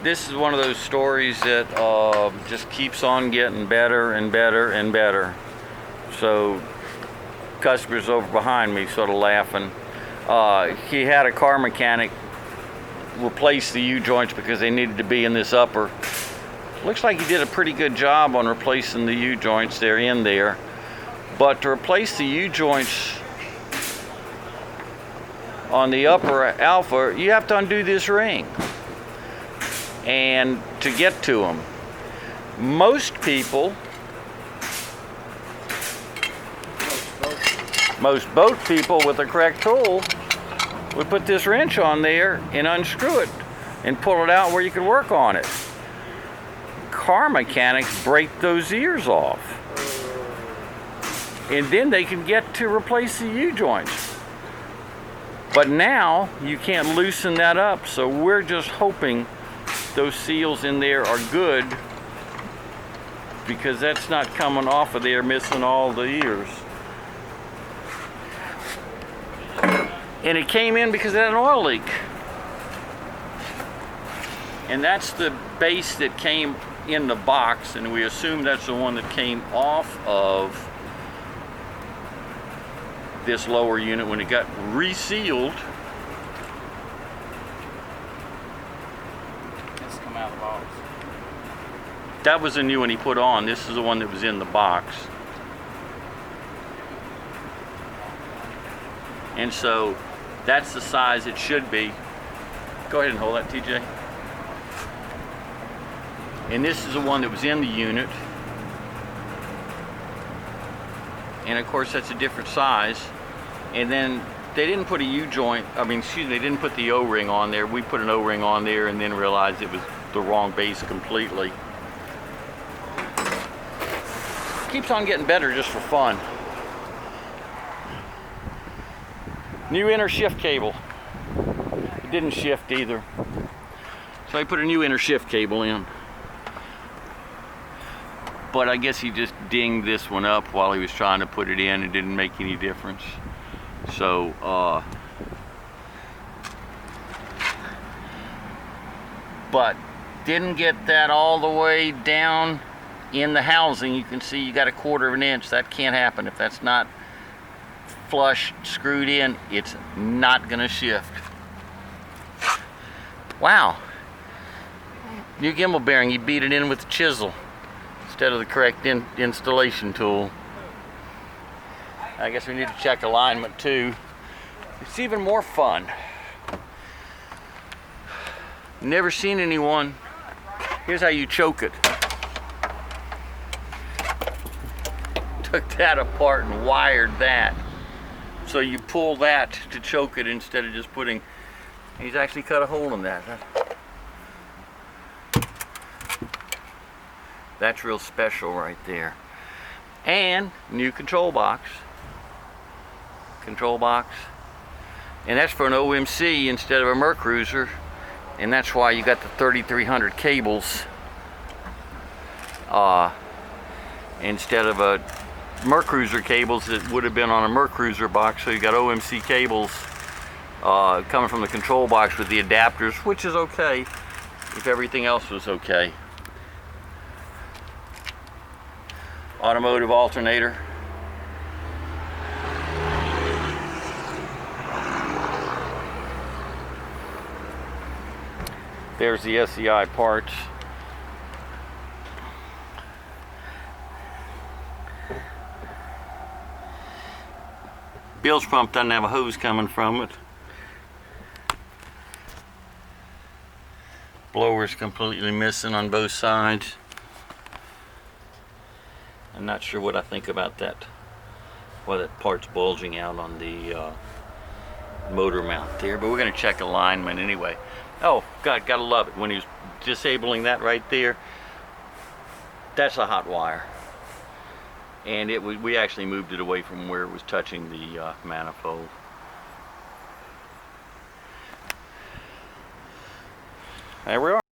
this is one of those stories that just keeps on getting better and better and better. So customers over behind me sort of laughing. He had a car mechanic replace the U-joints because they needed to be in this upper. Looks like he did a pretty good job on replacing the U-joints. They're in there. But to replace the U-joints on the upper alpha, you have to undo this ring and to get to them. Most boat people with the correct tool would put this wrench on there and unscrew it and pull it out where you could work on it. Car mechanics break those ears off, and then they can get to replace the U-joints. But now you can't loosen that up, so we're just hoping those seals in there are good, because that's not coming off of there missing all the ears. And it came in because it had an oil leak. And that's the base that came in the box, and we assume that's the one that came off of this lower unit when it got resealed. It's come out of the box. That was the new one he put on. This is the one that was in the box. And so that's the size it should be. Go ahead and hold that, TJ. And this is the one that was in the unit. And of course that's a different size. And then they didn't put a U-joint, they didn't put the O-ring on there. We put an O-ring on there and then realized it was the wrong base completely. Keeps on getting better just for fun. New inner shift cable. It didn't shift either. So I put a new inner shift cable in. But I guess he just dinged this one up while he was trying to put it in. It didn't make any difference. So, but didn't get that all the way down in the housing. You can see you got a 1/4 of an inch. That can't happen. If that's not flush screwed in, it's not gonna shift. Wow. New gimbal bearing, he beat it in with the chisel instead of the correct installation tool. I guess we need to check alignment too. It's even more fun. Never seen anyone. Here's how you choke it. Took that apart and wired that. So you pull that to choke it instead of just putting, he's actually cut a hole in that. That's real special right there. And new control box. And that's for an OMC instead of a Mercruiser. And that's why you got the 3300 cables instead of a Mercruiser cables that would have been on a Mercruiser box. So you got OMC cables coming from the control box with the adapters, which is okay if everything else was okay. Automotive alternator. There's the SEI parts. Bilge pump doesn't have a hose coming from it. Blower's completely missing on both sides. I'm not sure what I think about that. Why that part's bulging out on the motor mount there, but we're going to check alignment anyway. Oh God, gotta love it when he was disabling that right there. That's a hot wire, and we actually moved it away from where it was touching the manifold. There we are.